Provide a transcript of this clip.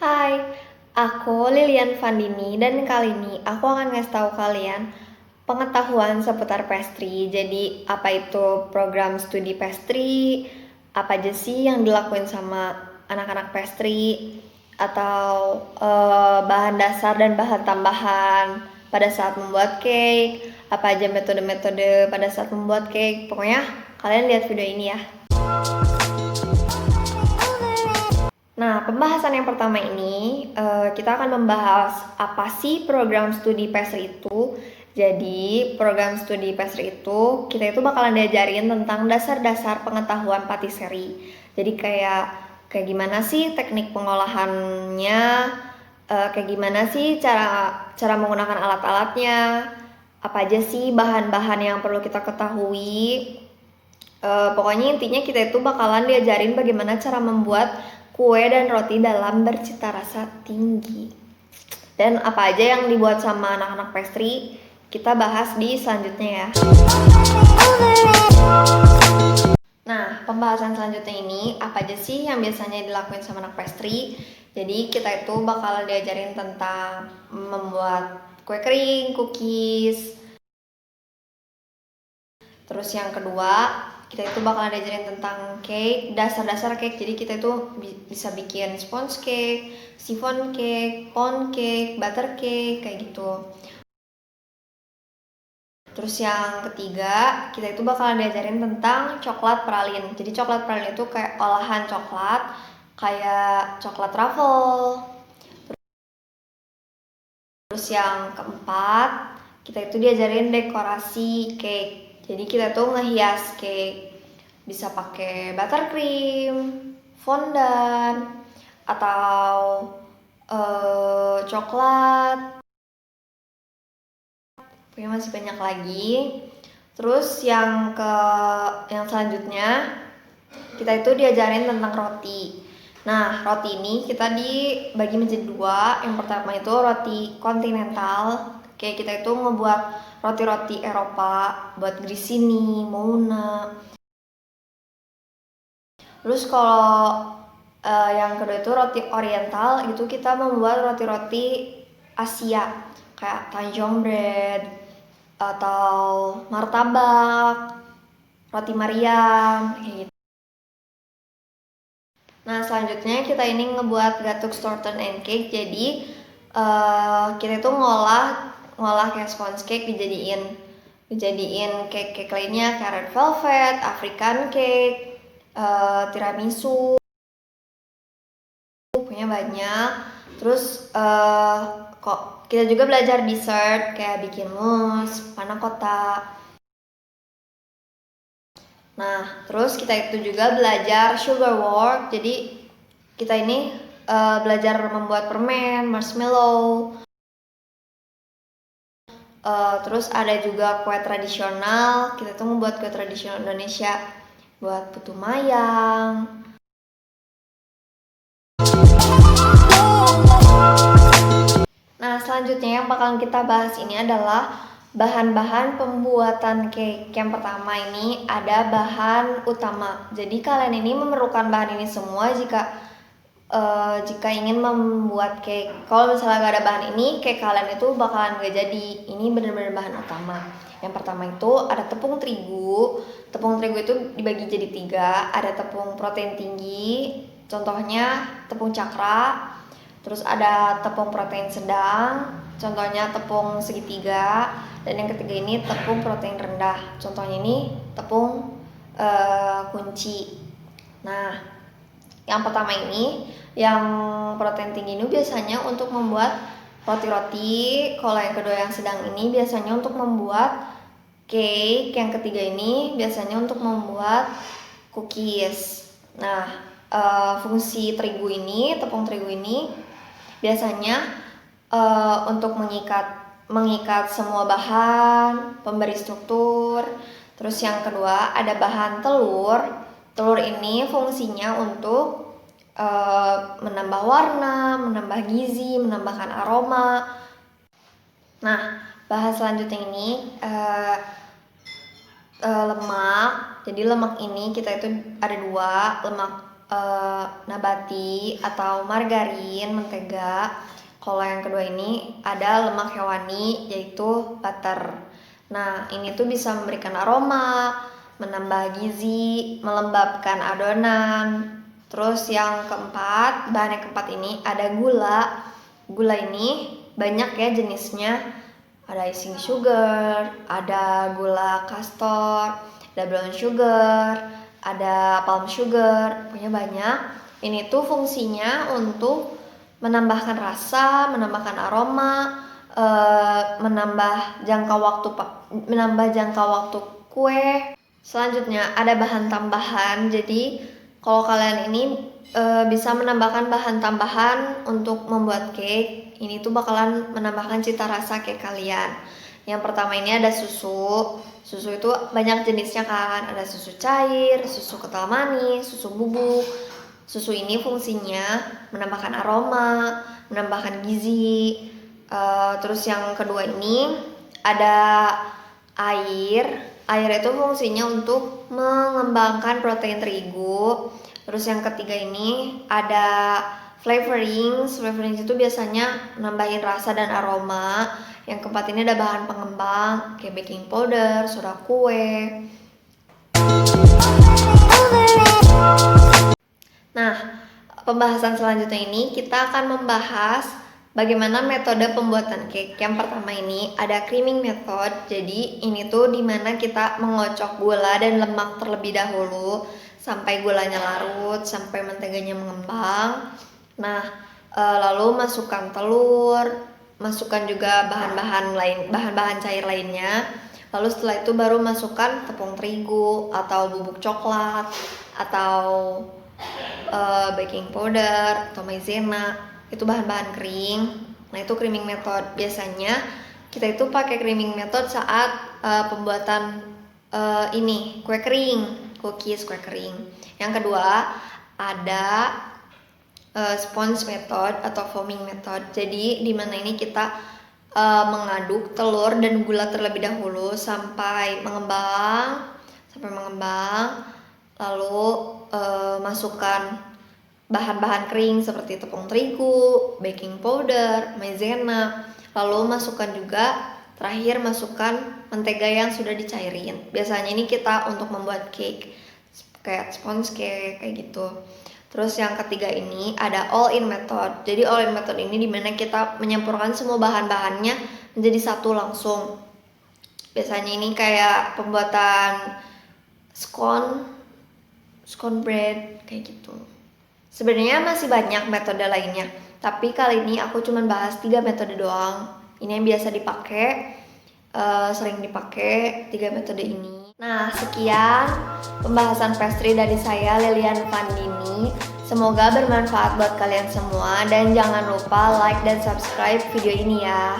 Hai, aku Lilian Vandini dan kali ini aku akan ngasih tahu kalian pengetahuan seputar pastry. Jadi apa itu program studi pastry, apa aja sih yang dilakuin sama anak-anak pastry, atau bahan dasar dan bahan tambahan pada saat membuat cake, apa aja metode-metode pada saat membuat cake. Pokoknya kalian lihat video ini ya. Nah, pembahasan yang pertama ini kita akan membahas apa sih program studi pastry itu. Jadi, program studi pastry itu kita itu bakalan diajarin tentang dasar-dasar pengetahuan patisserie. Jadi kayak gimana sih teknik pengolahannya, kayak gimana sih cara menggunakan alat-alatnya, apa aja sih bahan-bahan yang perlu kita ketahui. Pokoknya intinya kita itu bakalan diajarin bagaimana cara membuat kue dan roti dalam bercita rasa tinggi. Dan apa aja yang dibuat sama anak-anak pastry, kita bahas di selanjutnya ya. Nah, pembahasan selanjutnya ini, apa aja sih yang biasanya dilakuin sama anak pastry? Jadi kita itu bakalan diajarin tentang membuat kue kering, cookies. Terus yang kedua, kita itu bakalan diajarin tentang cake, dasar-dasar cake. Jadi kita itu bisa bikin sponge cake, chiffon cake, pound cake, butter cake, kayak gitu. Terus yang ketiga, kita itu bakalan diajarin tentang coklat pralin. Jadi coklat pralin itu kayak olahan coklat, kayak coklat truffle. Terus yang keempat, kita itu diajarin dekorasi cake. Jadi kita tuh ngehias cake. Bisa pakai buttercream, fondant, atau coklat. Pokoknya masih banyak lagi. Terus yang selanjutnya kita itu diajarin tentang roti. Nah, roti ini kita dibagi menjadi dua. Yang pertama itu roti kontinental. Kayak kita itu ngebuat roti-roti Eropa, buat grissini, mouna. Terus kalau yang kedua itu roti oriental, itu kita membuat roti-roti Asia kayak Tanjong bread atau martabak, roti Mariam kayak gitu. Nah, selanjutnya kita ini ngebuat gatuk Thornton and cake. Jadi kita itu ngolah kayak sponge cake dijadiin cake lainnya kayak red velvet, African cake, tiramisu, punya banyak. Terus kok kita juga belajar dessert kayak bikin mousse, panna cotta. Nah, terus kita itu juga belajar sugar work. Jadi kita ini belajar membuat permen, marshmallow. Terus ada juga kue tradisional. Kita tuh membuat kue tradisional Indonesia, buat putu mayang. Nah, selanjutnya yang bakalan kita bahas ini adalah bahan-bahan pembuatan cake. Yang pertama ini ada bahan utama. Jadi kalian ini memerlukan bahan ini semua jika ingin membuat cake. Kalau misalnya gak ada bahan ini, cake kalian itu bakalan gak jadi. Ini benar-benar bahan utama. Yang pertama itu ada tepung terigu. Tepung terigu itu dibagi jadi 3. Ada tepung protein tinggi, contohnya tepung cakra. Terus ada tepung protein sedang, contohnya tepung segitiga. Dan yang ketiga ini tepung protein rendah, contohnya ini tepung kunci. Nah, yang pertama ini, yang protein tinggi ini biasanya untuk membuat roti-roti. Kalau yang kedua yang sedang ini biasanya untuk membuat cake. Yang ketiga ini biasanya untuk membuat cookies. Nah, fungsi tepung terigu ini biasanya untuk mengikat semua bahan, pemberi struktur. Terus yang kedua ada bahan telur. Telur ini fungsinya untuk menambah warna, menambah gizi, menambahkan aroma. Nah, bahan selanjutnya ini lemak. Jadi lemak ini kita itu ada 2, lemak nabati atau margarin, mentega. Kalau yang kedua ini ada lemak hewani yaitu butter. Nah, ini tuh bisa memberikan aroma, menambah gizi, melembabkan adonan. Terus yang keempat, bahan yang keempat ini ada gula. Gula ini banyak ya jenisnya. Ada icing sugar, ada gula castor, ada brown sugar, ada palm sugar, punya banyak. Ini tuh fungsinya untuk menambahkan rasa, menambahkan aroma, menambah jangka waktu kue. Selanjutnya ada bahan tambahan. Jadi kalau kalian ini bisa menambahkan bahan tambahan untuk membuat cake, ini tuh bakalan menambahkan cita rasa cake kalian. Yang pertama ini ada susu. Susu itu banyak jenisnya kan, ada susu cair, susu kental manis, susu bubuk. Susu ini fungsinya menambahkan aroma, menambahkan gizi. Terus yang kedua ini ada air. Air itu fungsinya untuk mengembangkan protein terigu. Terus yang ketiga ini ada flavorings. Flavorings itu biasanya nambahin rasa dan aroma. Yang keempat ini ada bahan pengembang kayak baking powder, soda kue. Nah, pembahasan selanjutnya ini kita akan membahas bagaimana metode pembuatan cake. Yang pertama ini ada creaming method. Jadi ini tuh dimana kita mengocok gula dan lemak terlebih dahulu sampai gulanya larut, sampai menteganya mengembang. Nah, lalu masukkan telur, masukkan juga bahan-bahan cair lainnya. Lalu setelah itu baru masukkan tepung terigu atau bubuk coklat atau baking powder atau maizena. Itu bahan-bahan kering. Nah, itu creaming method. Biasanya kita itu pakai creaming method saat pembuatan ini kue kering, cookies kue kering. Yang kedua ada sponge method atau foaming method. Jadi di mana ini kita mengaduk telur dan gula terlebih dahulu sampai mengembang, lalu masukkan bahan-bahan kering seperti tepung terigu, baking powder, maizena, lalu masukkan juga terakhir masukkan mentega yang sudah dicairin. Biasanya ini kita untuk membuat cake kayak sponge cake kayak gitu. Terus yang ketiga ini ada all-in method. Jadi all-in method ini dimana kita menyampurkan semua bahan-bahannya menjadi satu langsung. Biasanya ini kayak pembuatan scone bread kayak gitu. Sebenarnya masih banyak metode lainnya, tapi kali ini aku cuma bahas 3 metode doang. Ini yang biasa dipakai, sering dipakai 3 metode ini. Nah, sekian pembahasan pastry dari saya, Lilian Vandini. Semoga bermanfaat buat kalian semua dan jangan lupa like dan subscribe video ini ya.